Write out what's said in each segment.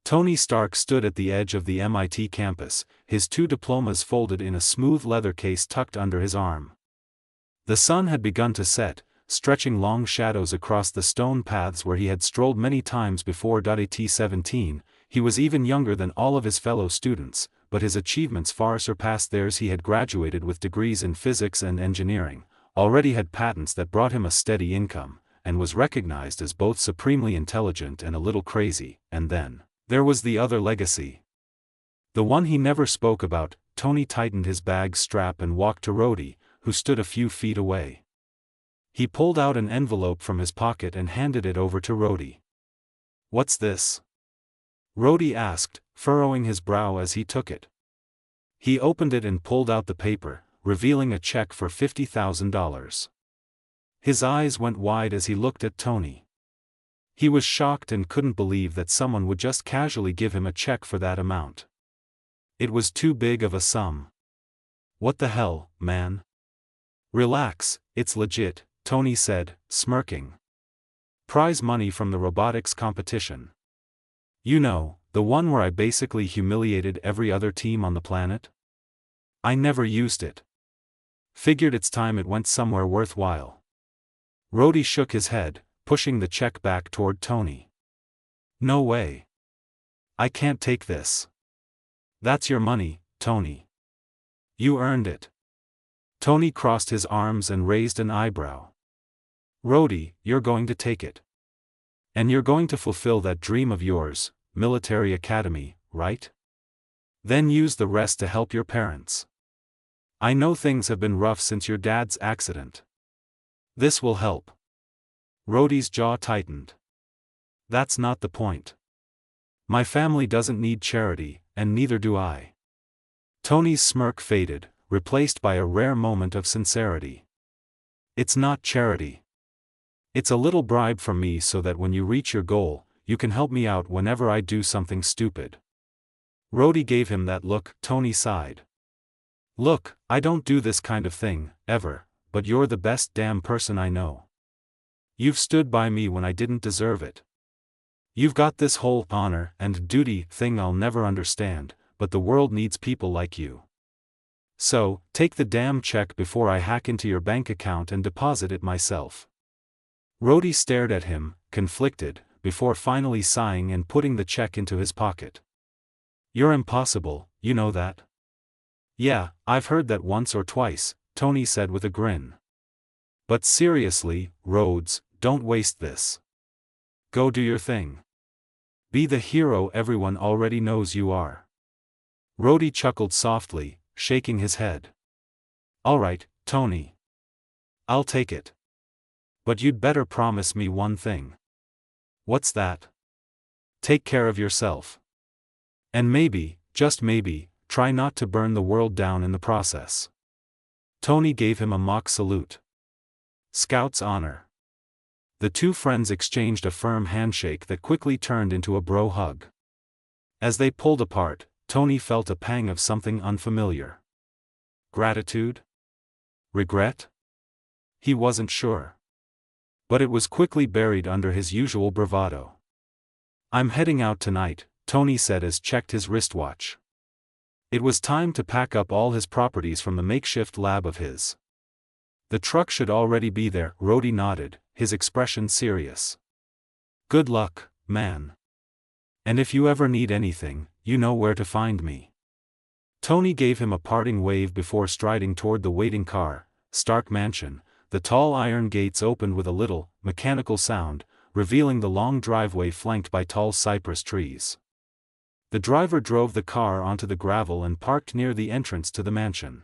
Tony Stark stood at the edge of the MIT campus, his 2 diplomas folded in a smooth leather case tucked under his arm. The sun had begun to set, stretching long shadows across the stone paths where he had strolled many times before. At 17, he was even younger than all of his fellow students, but his achievements far surpassed theirs. He had graduated with degrees in physics and engineering, already had patents that brought him a steady income, and was recognized as both supremely intelligent and a little crazy. And then, there was the other legacy. The one he never spoke about. Tony tightened his bag strap and walked to Rhodey, who stood a few feet away. He pulled out an envelope from his pocket and handed it over to Rhodey. "What's this?" Rhodey asked, furrowing his brow as he took it. He opened it and pulled out the paper, revealing a check for $50,000. His eyes went wide as he looked at Tony. He was shocked and couldn't believe that someone would just casually give him a check for that amount. It was too big of a sum. "What the hell, man?" "Relax, it's legit," Tony said, smirking. "Prize money from the robotics competition. You know, the one where I basically humiliated every other team on the planet? I never used it. Figured it's time it went somewhere worthwhile." Rhodey shook his head, pushing the check back toward Tony. "No way. I can't take this. That's your money, Tony. You earned it." Tony crossed his arms and raised an eyebrow. "Rhodey, you're going to take it. And you're going to fulfill that dream of yours, military academy, right? Then use the rest to help your parents. I know things have been rough since your dad's accident. This will help." Rhodey's jaw tightened. "That's not the point. My family doesn't need charity, and neither do I." Tony's smirk faded, replaced by a rare moment of sincerity. "It's not charity. It's a little bribe from me so that when you reach your goal, you can help me out whenever I do something stupid." Rhodey gave him that look. Tony sighed. "Look, I don't do this kind of thing, ever, but you're the best damn person I know. You've stood by me when I didn't deserve it. You've got this whole honor and duty thing I'll never understand, but the world needs people like you. So, take the damn check before I hack into your bank account and deposit it myself." Rhodey stared at him, conflicted, before finally sighing and putting the check into his pocket. "You're impossible, you know that?" "Yeah, I've heard that once or twice," Tony said with a grin. "But seriously, Rhodes, don't waste this. Go do your thing. Be the hero everyone already knows you are." Rhodey chuckled softly, shaking his head. "All right, Tony. I'll take it. But you'd better promise me one thing." "What's that?" "Take care of yourself. And maybe, just maybe, try not to burn the world down in the process." Tony gave him a mock salute. "Scout's honor." The two friends exchanged a firm handshake that quickly turned into a bro hug. As they pulled apart, Tony felt a pang of something unfamiliar. Gratitude? Regret? He wasn't sure. But it was quickly buried under his usual bravado. "I'm heading out tonight," Tony said as checked his wristwatch. It was time to pack up all his properties from the makeshift lab of his. "The truck should already be there," Rhodey nodded, his expression serious. "Good luck, man. And if you ever need anything, you know where to find me." Tony gave him a parting wave before striding toward the waiting car. Stark Mansion. The tall iron gates opened with a little, mechanical sound, revealing the long driveway flanked by tall cypress trees. The driver drove the car onto the gravel and parked near the entrance to the mansion.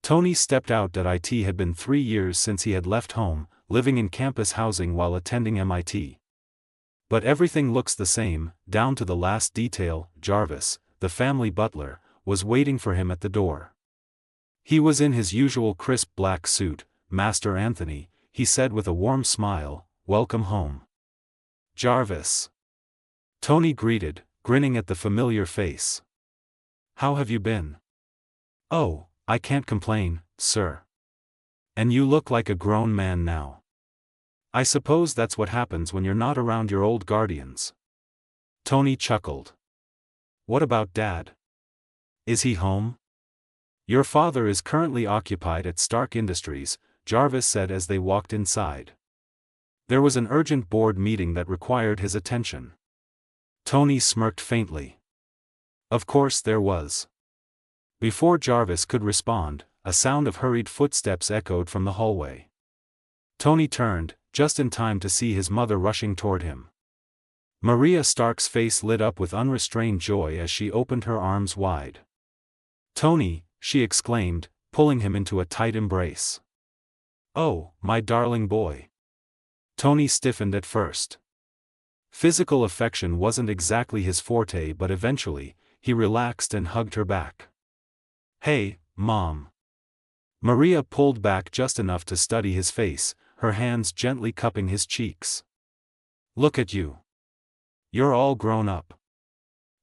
Tony stepped out. It had been 3 years since he had left home, living in campus housing while attending MIT. But everything looks the same, down to the last detail. Jarvis, the family butler, was waiting for him at the door. He was in his usual crisp black suit. "Master Anthony," he said with a warm smile, "welcome home." "Jarvis." Tony greeted, grinning at the familiar face. "How have you been?" "Oh, I can't complain, sir. And you look like a grown man now. I suppose that's what happens when you're not around your old guardians." Tony chuckled. What about Dad? Is he home? Your father is currently occupied at Stark Industries, Jarvis said as they walked inside. There was an urgent board meeting that required his attention. Tony smirked faintly. Of course there was. Before Jarvis could respond, a sound of hurried footsteps echoed from the hallway. Tony turned, just in time to see his mother rushing toward him. Maria Stark's face lit up with unrestrained joy as she opened her arms wide. Tony, she exclaimed, pulling him into a tight embrace. Oh, my darling boy. Tony stiffened at first. Physical affection wasn't exactly his forte, but eventually, he relaxed and hugged her back. Hey, Mom. Maria pulled back just enough to study his face, her hands gently cupping his cheeks. Look at you. You're all grown up.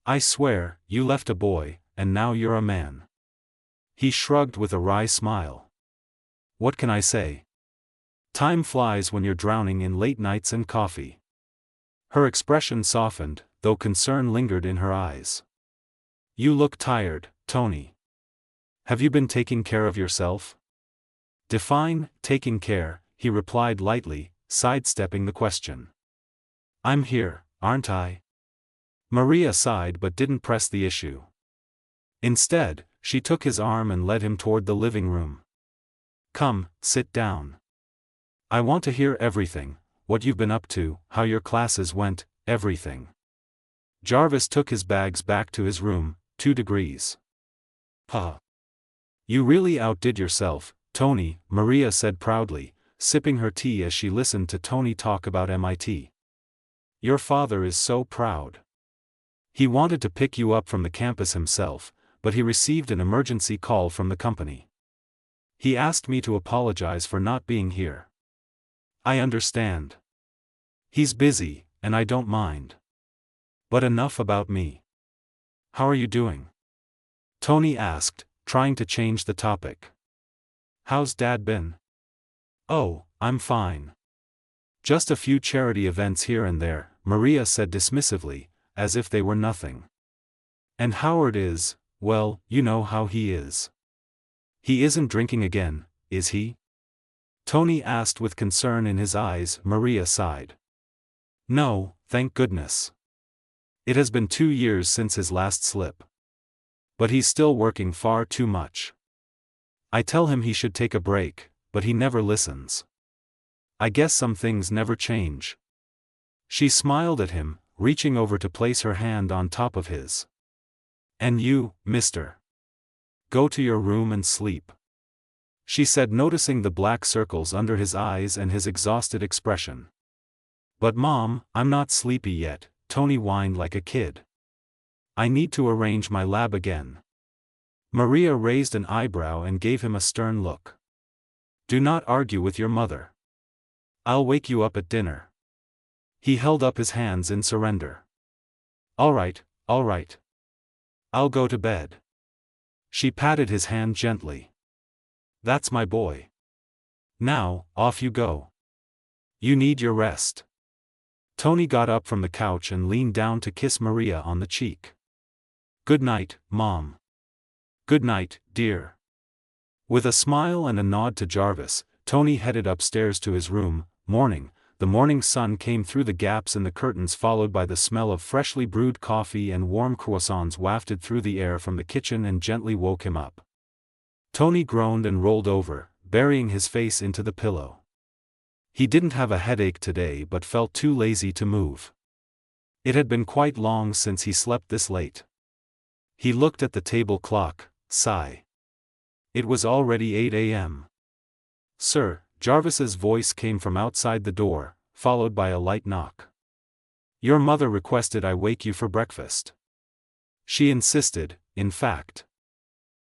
I swear, you left a boy, and now you're a man. He shrugged with a wry smile. What can I say? Time flies when you're drowning in late nights and coffee. Her expression softened, though concern lingered in her eyes. You look tired, Tony. Have you been taking care of yourself? Define taking care, he replied lightly, sidestepping the question. I'm here, aren't I? Maria sighed but didn't press the issue. Instead, she took his arm and led him toward the living room. Come, sit down. I want to hear everything, what you've been up to, how your classes went, everything. Jarvis took his bags back to his room, 2 degrees. Huh. You really outdid yourself, Tony, Maria said proudly, sipping her tea as she listened to Tony talk about MIT. Your father is so proud. He wanted to pick you up from the campus himself, but he received an emergency call from the company. He asked me to apologize for not being here. I understand. He's busy, and I don't mind. But enough about me. How are you doing? Tony asked, trying to change the topic. How's Dad been? Oh, I'm fine. Just a few charity events here and there, Maria said dismissively, as if they were nothing. And Howard is, well, you know how he is. He isn't drinking again, is he? Tony asked with concern in his eyes. Maria sighed. No, thank goodness. It has been 2 years since his last slip. But he's still working far too much. I tell him he should take a break, but he never listens. I guess some things never change. She smiled at him, reaching over to place her hand on top of his. And you, mister. Go to your room and sleep. She said, noticing the black circles under his eyes and his exhausted expression. But Mom, I'm not sleepy yet, Tony whined like a kid. I need to arrange my lab again. Maria raised an eyebrow and gave him a stern look. Do not argue with your mother. I'll wake you up at dinner. He held up his hands in surrender. All right, all right. I'll go to bed. She patted his hand gently. That's my boy. Now, off you go. You need your rest. Tony got up from the couch and leaned down to kiss Maria on the cheek. Good night, Mom. Good night, dear. With a smile and a nod to Jarvis, Tony headed upstairs to his room. The morning sun came through the gaps in the curtains, followed by the smell of freshly brewed coffee, and warm croissants wafted through the air from the kitchen and gently woke him up. Tony groaned and rolled over, burying his face into the pillow. He didn't have a headache today but felt too lazy to move. It had been quite long since he slept this late. He looked at the table clock, sigh. It was already 8 a.m. Sir, Jarvis's voice came from outside the door, followed by a light knock. Your mother requested I wake you for breakfast. She insisted, in fact.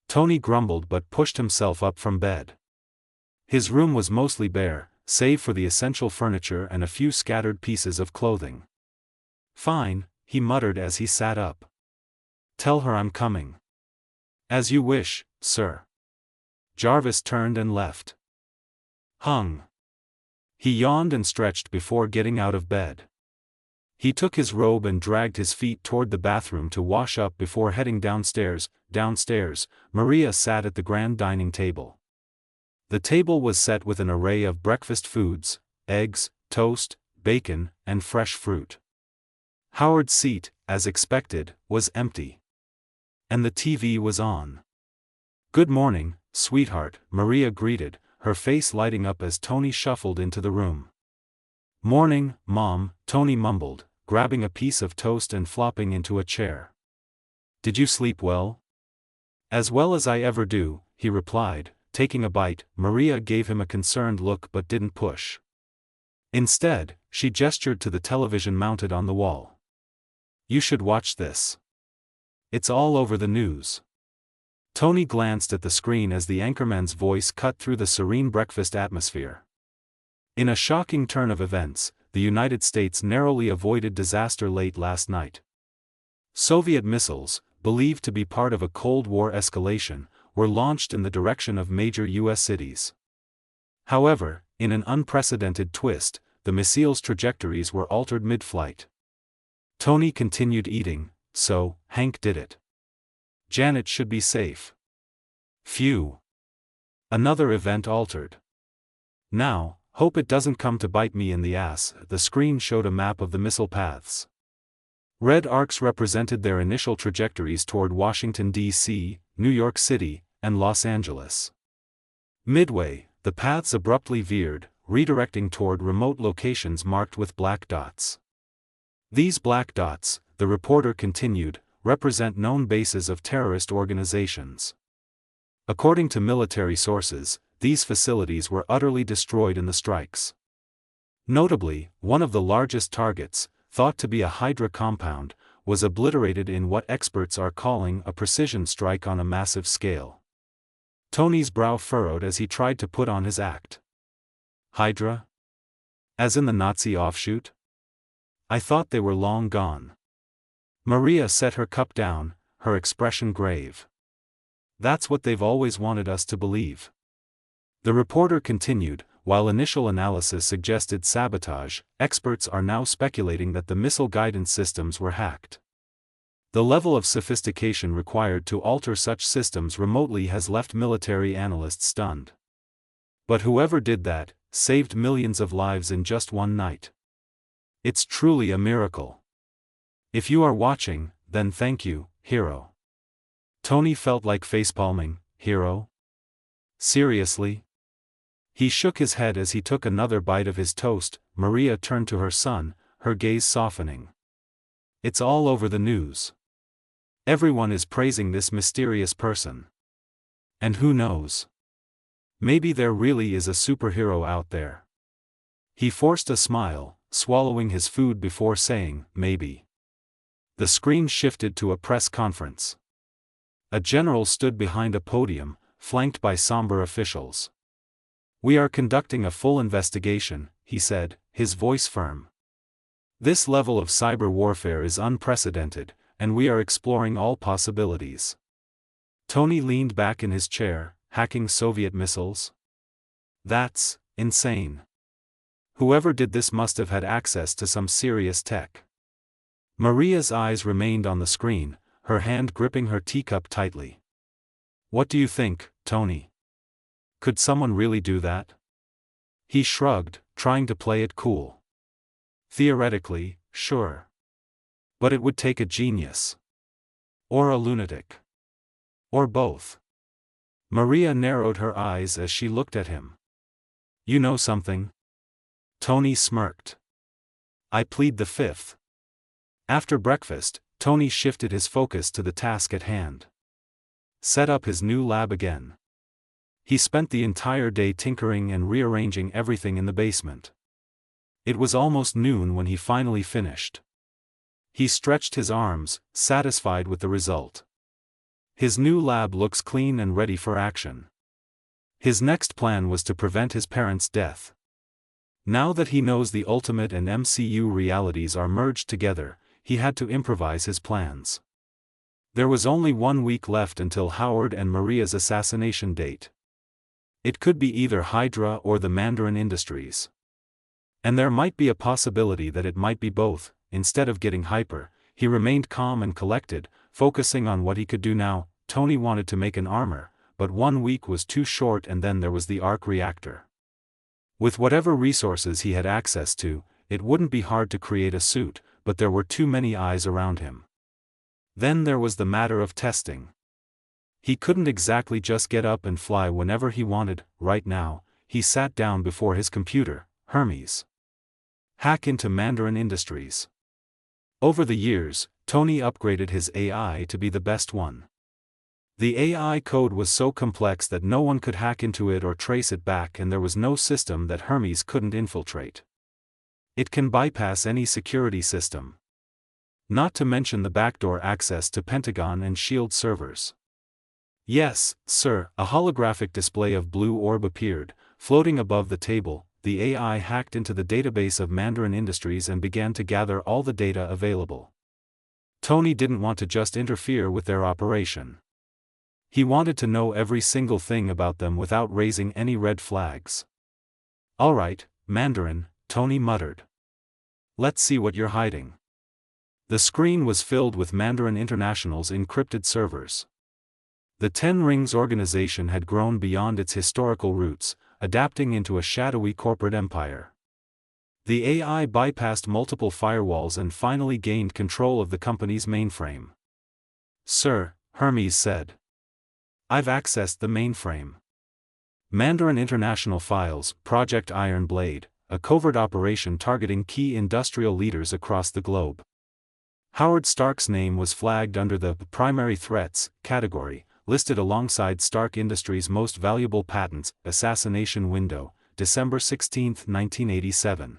Tony grumbled but pushed himself up from bed. His room was mostly bare, save for the essential furniture and a few scattered pieces of clothing. Fine, he muttered as he sat up. Tell her I'm coming. As you wish, sir. Jarvis turned and left. He yawned and stretched before getting out of bed. He took his robe and dragged his feet toward the bathroom to wash up before heading downstairs. Downstairs, Maria sat at the grand dining table. The table was set with an array of breakfast foods, eggs, toast, bacon, and fresh fruit. Howard's seat, as expected, was empty. And the TV was on. "Good morning, sweetheart," Maria greeted, her face lighting up as Tony shuffled into the room. "Morning, Mom," Tony mumbled, grabbing a piece of toast and flopping into a chair. "Did you sleep well?" "As well as I ever do," he replied, taking a bite. Maria gave him a concerned look but didn't push. Instead, she gestured to the television mounted on the wall. "You should watch this. It's all over the news." Tony glanced at the screen as the anchorman's voice cut through the serene breakfast atmosphere. In a shocking turn of events, the United States narrowly avoided disaster late last night. Soviet missiles, believed to be part of a Cold War escalation, were launched in the direction of major U.S. cities. However, in an unprecedented twist, the missiles' trajectories were altered mid-flight. Tony continued eating, so Hank did it. Janet should be safe. Phew. Another event altered. Now, hope it doesn't come to bite me in the ass. The screen showed a map of the missile paths. Red arcs represented their initial trajectories toward Washington, D.C., New York City, and Los Angeles. Midway, the paths abruptly veered, redirecting toward remote locations marked with black dots. These black dots, the reporter continued, represent known bases of terrorist organizations. According to military sources, these facilities were utterly destroyed in the strikes. Notably, one of the largest targets, thought to be a Hydra compound, was obliterated in what experts are calling a precision strike on a massive scale. Tony's brow furrowed as he tried to put on his act. Hydra? As in the Nazi offshoot? I thought they were long gone. Maria set her cup down, her expression grave. That's what they've always wanted us to believe. The reporter continued, while initial analysis suggested sabotage, experts are now speculating that the missile guidance systems were hacked. The level of sophistication required to alter such systems remotely has left military analysts stunned. But whoever did that, saved millions of lives in just one night. It's truly a miracle. If you are watching, then thank you, hero. Tony felt like facepalming. Hero? Seriously? He shook his head as he took another bite of his toast. Maria turned to her son, her gaze softening. It's all over the news. Everyone is praising this mysterious person. And who knows? Maybe there really is a superhero out there. He forced a smile, swallowing his food before saying, maybe. The screen shifted to a press conference. A general stood behind a podium, flanked by somber officials. "We are conducting a full investigation," he said, his voice firm. "This level of cyber warfare is unprecedented, and we are exploring all possibilities." Tony leaned back in his chair. Hacking Soviet missiles? That's insane. Whoever did this must have had access to some serious tech. Maria's eyes remained on the screen, her hand gripping her teacup tightly. "What do you think, Tony? Could someone really do that?" He shrugged, trying to play it cool. "Theoretically, sure. But it would take a genius. Or a lunatic. Or both." Maria narrowed her eyes as she looked at him. "You know something?" Tony smirked. "I plead the fifth." After breakfast, Tony shifted his focus to the task at hand. Set up his new lab again. He spent the entire day tinkering and rearranging everything in the basement. It was almost noon when he finally finished. He stretched his arms, satisfied with the result. His new lab looks clean and ready for action. His next plan was to prevent his parents' death. Now that he knows the Ultimate and MCU realities are merged together, he had to improvise his plans. There was only 1 week left until Howard and Maria's assassination date. It could be either Hydra or the Mandarin Industries. And there might be a possibility that it might be both, instead of getting hyper, he remained calm and collected, focusing on what he could do now. Tony wanted to make an armor, but 1 week was too short, and then there was the arc reactor. With whatever resources he had access to, it wouldn't be hard to create a suit, but there were too many eyes around him. Then there was the matter of testing. He couldn't exactly just get up and fly whenever he wanted. Right now, he sat down before his computer, Hermes. Hack into Mandarin Industries. Over the years, Tony upgraded his AI to be the best one. The AI code was so complex that no one could hack into it or trace it back, and there was no system that Hermes couldn't infiltrate. It can bypass any security system. Not to mention the backdoor access to Pentagon and SHIELD servers. Yes, sir, a holographic display of blue orb appeared, floating above the table. The AI hacked into the database of Mandarin Industries and began to gather all the data available. Tony didn't want to just interfere with their operation. He wanted to know every single thing about them without raising any red flags. "All right, Mandarin," Tony muttered. "Let's see what you're hiding." The screen was filled with Mandarin International's encrypted servers. The Ten Rings organization had grown beyond its historical roots, adapting into a shadowy corporate empire. The AI bypassed multiple firewalls and finally gained control of the company's mainframe. "Sir," Hermes said, "I've accessed the mainframe. Mandarin International files, Project Iron Blade, a covert operation targeting key industrial leaders across the globe." Howard Stark's name was flagged under the primary threats category, listed alongside Stark Industries' most valuable patents. Assassination window, December 16, 1987.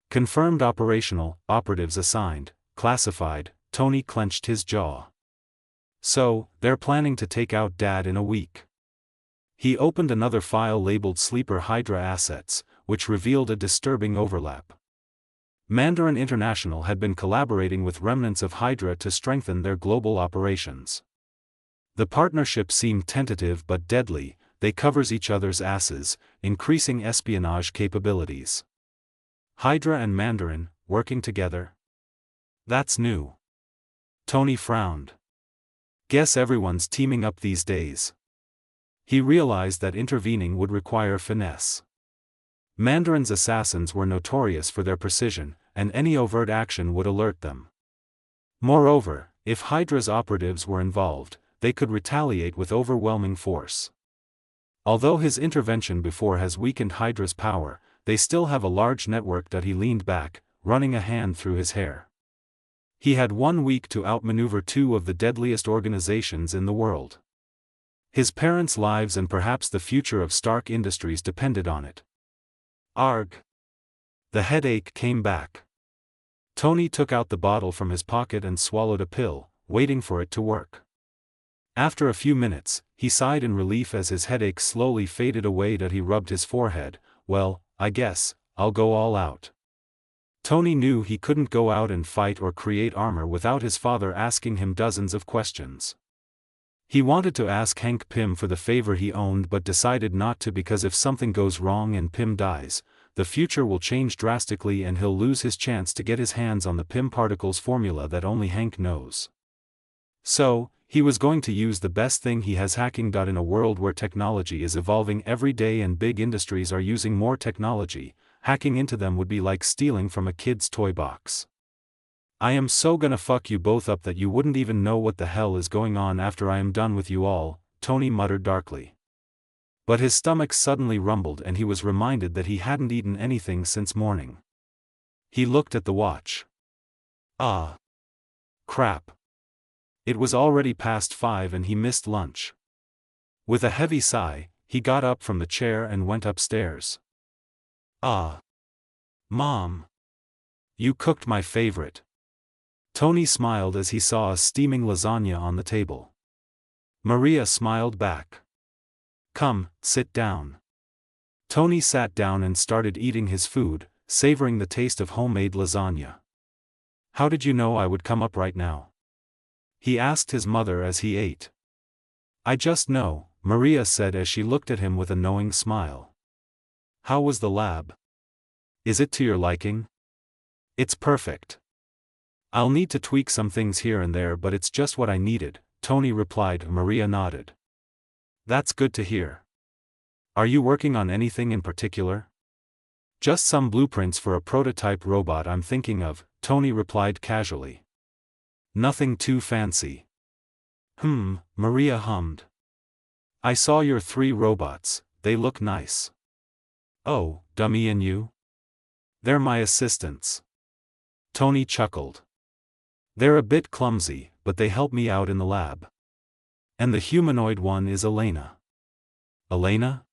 Confirmed operational, operatives assigned, classified. Tony clenched his jaw. So, they're planning to take out Dad in a week. He opened another file labeled Sleeper Hydra Assets, which revealed a disturbing overlap. Mandarin International had been collaborating with remnants of Hydra to strengthen their global operations. The partnership seemed tentative but deadly. They covers each other's asses, increasing espionage capabilities. Hydra and Mandarin, working together? That's new. Tony frowned. Guess everyone's teaming up these days. He realized that intervening would require finesse. Mandarin's assassins were notorious for their precision, and any overt action would alert them. Moreover, if Hydra's operatives were involved, they could retaliate with overwhelming force. Although his intervention before has weakened Hydra's power, they still have a large network. That he leaned back, running a hand through his hair. He had 1 week to outmaneuver 2 of the deadliest organizations in the world. His parents' lives and perhaps the future of Stark Industries depended on it. Arg! The headache came back. Tony took out the bottle from his pocket and swallowed a pill, waiting for it to work. After a few minutes, he sighed in relief as his headache slowly faded away. That he rubbed his forehead. "Well, I guess I'll go all out." Tony knew he couldn't go out and fight or create armor without his father asking him dozens of questions. He wanted to ask Hank Pym for the favor he owned but decided not to, because if something goes wrong and Pym dies, the future will change drastically and he'll lose his chance to get his hands on the Pym particles formula that only Hank knows. So, he was going to use the best thing he has, hacking. In a world where technology is evolving every day and big industries are using more technology, hacking into them would be like stealing from a kid's toy box. "I am so gonna fuck you both up that you wouldn't even know what the hell is going on after I am done with you all," Tony muttered darkly. But his stomach suddenly rumbled and he was reminded that he hadn't eaten anything since morning. He looked at the watch. Ah. Crap. It was already past 5 and he missed lunch. With a heavy sigh, he got up from the chair and went upstairs. "Ah. Mom. You cooked my favorite." Tony smiled as he saw a steaming lasagna on the table. Maria smiled back. "Come, sit down." Tony sat down and started eating his food, savoring the taste of homemade lasagna. "How did you know I would come up right now?" he asked his mother as he ate. "I just know," Maria said as she looked at him with a knowing smile. "How was the lab? Is it to your liking?" "It's perfect. I'll need to tweak some things here and there, but it's just what I needed, Tony replied. Maria nodded. That's good to hear. Are you working on anything in particular? Just some blueprints for a prototype robot I'm thinking of, Tony replied casually. Nothing too fancy. Maria hummed. I saw your 3 robots, they look nice. Oh, dummy, and you? They're my assistants. Tony chuckled. They're a bit clumsy, but they help me out in the lab. And the humanoid one is Elena. Elena?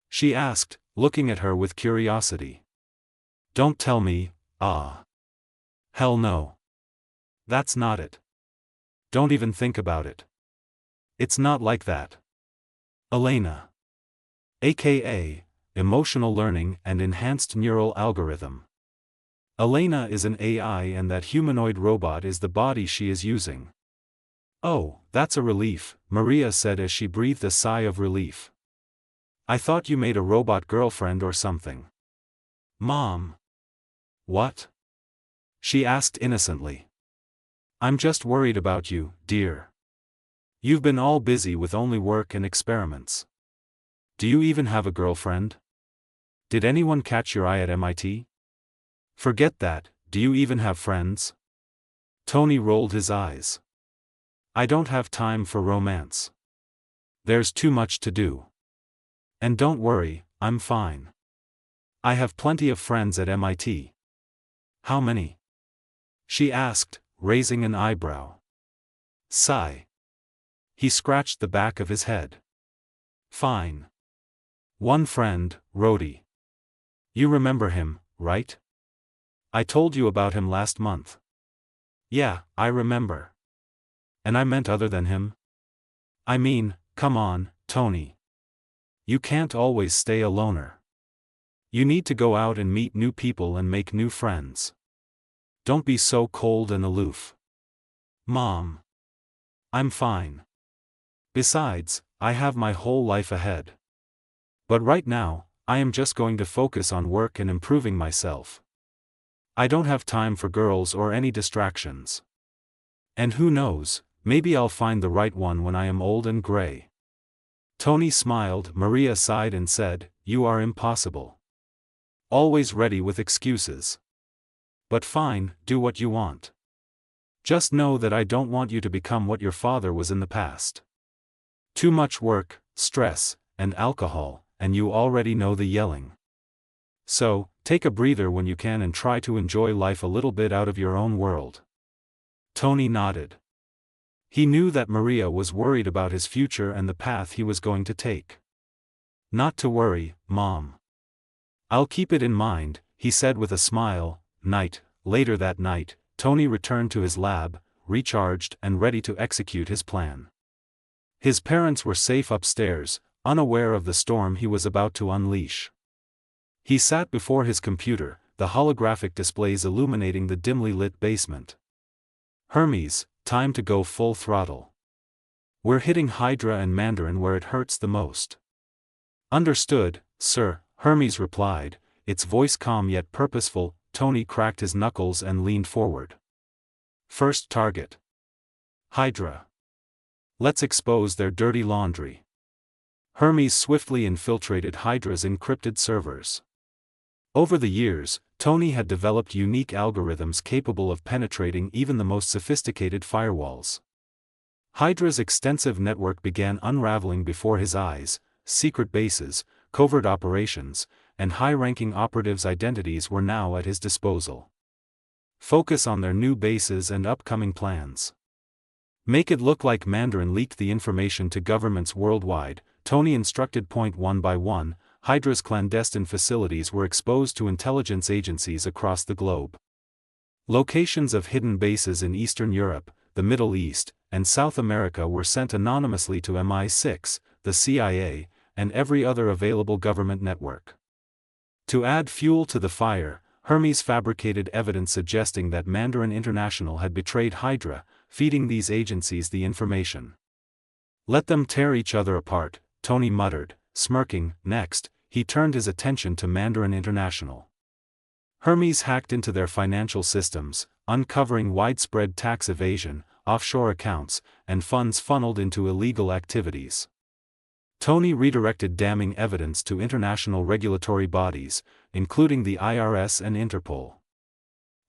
She asked, looking at her with curiosity. Don't tell me, Hell no. That's not it. Don't even think about it. It's not like that. Elena. AKA, Emotional Learning and Enhanced Neural Algorithm. Elena is an AI and that humanoid robot is the body she is using. Oh, that's a relief, Maria said as she breathed a sigh of relief. I thought you made a robot girlfriend or something. Mom. What? She asked innocently. I'm just worried about you, dear. You've been all busy with only work and experiments. Do you even have a girlfriend? Did anyone catch your eye at MIT? Forget that, do you even have friends? Tony rolled his eyes. I don't have time for romance. There's too much to do. And don't worry, I'm fine. I have plenty of friends at MIT. How many? She asked, raising an eyebrow. Sigh. He scratched the back of his head. Fine. One friend, Rhodey. You remember him, right? I told you about him last month. Yeah, I remember. And I meant other than him? I mean, come on, Tony. You can't always stay a loner. You need to go out and meet new people and make new friends. Don't be so cold and aloof. Mom. I'm fine. Besides, I have my whole life ahead. But right now, I am just going to focus on work and improving myself. I don't have time for girls or any distractions. And who knows, maybe I'll find the right one when I am old and gray. Tony smiled. Maria sighed and said, You are impossible. Always ready with excuses. But fine, do what you want. Just know that I don't want you to become what your father was in the past. Too much work, stress, and alcohol, and you already know the yelling. So, take a breather when you can and try to enjoy life a little bit out of your own world. Tony nodded. He knew that Maria was worried about his future and the path he was going to take. Not to worry, Mom. I'll keep it in mind, he said with a smile. Later that night, Tony returned to his lab, recharged and ready to execute his plan. His parents were safe upstairs, unaware of the storm he was about to unleash. He sat before his computer, the holographic displays illuminating the dimly lit basement. Hermes, time to go full throttle. We're hitting Hydra and Mandarin where it hurts the most. Understood, sir, Hermes replied, its voice calm yet purposeful. Tony cracked his knuckles and leaned forward. First target. Hydra. Let's expose their dirty laundry. Hermes swiftly infiltrated Hydra's encrypted servers. Over the years, Tony had developed unique algorithms capable of penetrating even the most sophisticated firewalls. Hydra's extensive network began unraveling before his eyes. Secret bases, covert operations, and high-ranking operatives' identities were now at his disposal. Focus on their new bases and upcoming plans. Make it look like Mandarin leaked the information to governments worldwide, Tony instructed. One by one, Hydra's clandestine facilities were exposed to intelligence agencies across the globe. Locations of hidden bases in Eastern Europe, the Middle East, and South America were sent anonymously to MI6, the CIA, and every other available government network. To add fuel to the fire, Hermes fabricated evidence suggesting that Mandarin International had betrayed Hydra, feeding these agencies the information. Let them tear each other apart, Tony muttered, smirking. Next, he turned his attention to Mandarin International. Hermes hacked into their financial systems, uncovering widespread tax evasion, offshore accounts, and funds funneled into illegal activities. Tony redirected damning evidence to international regulatory bodies, including the IRS and Interpol.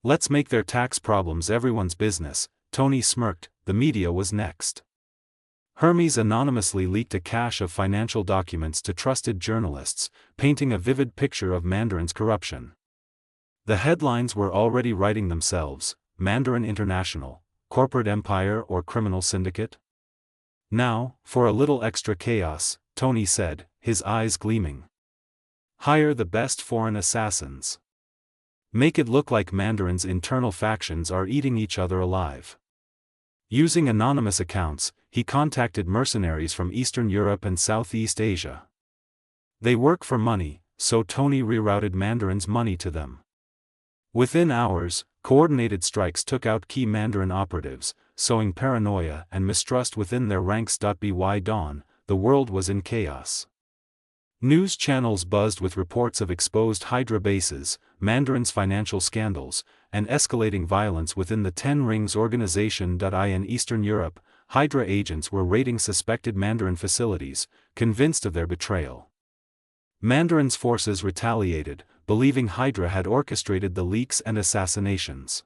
Let's make their tax problems everyone's business, Tony smirked. The media was next. Hermes anonymously leaked a cache of financial documents to trusted journalists, painting a vivid picture of Mandarin's corruption. The headlines were already writing themselves: Mandarin International, corporate empire or criminal syndicate? Now, for a little extra chaos, Tony said, his eyes gleaming. Hire the best foreign assassins. Make it look like Mandarin's internal factions are eating each other alive. Using anonymous accounts, he contacted mercenaries from Eastern Europe and Southeast Asia. They work for money, so Tony rerouted Mandarin's money to them. Within hours, coordinated strikes took out key Mandarin operatives, sowing paranoia and mistrust within their ranks. By dawn, the world was in chaos. News channels buzzed with reports of exposed Hydra bases, Mandarin's financial scandals, and escalating violence within the Ten Rings organization. In Eastern Europe, Hydra agents were raiding suspected Mandarin facilities, convinced of their betrayal. Mandarin's forces retaliated, believing Hydra had orchestrated the leaks and assassinations.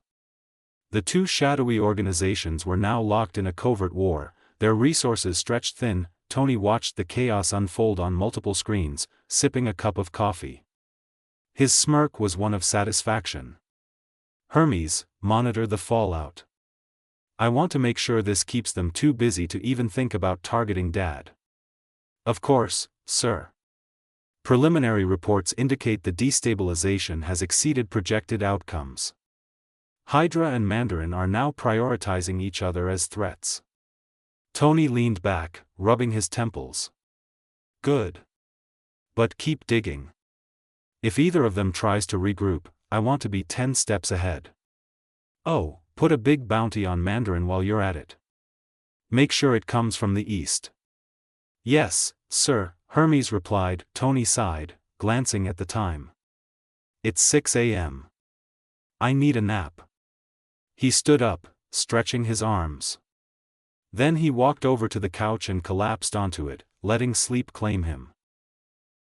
The two shadowy organizations were now locked in a covert war, their resources stretched thin. Tony watched the chaos unfold on multiple screens, sipping a cup of coffee. His smirk was one of satisfaction. Hermes, monitor the fallout. I want to make sure this keeps them too busy to even think about targeting Dad. Of course, sir. Preliminary reports indicate the destabilization has exceeded projected outcomes. Hydra and Mandarin are now prioritizing each other as threats. Tony leaned back, rubbing his temples. Good. But keep digging. If either of them tries to regroup, I want to be 10 steps ahead. Oh, put a big bounty on Mandarin while you're at it. Make sure it comes from the east. Yes, sir, Hermes replied. Tony sighed, glancing at the time. It's 6 a.m. I need a nap. He stood up, stretching his arms. Then he walked over to the couch and collapsed onto it, letting sleep claim him.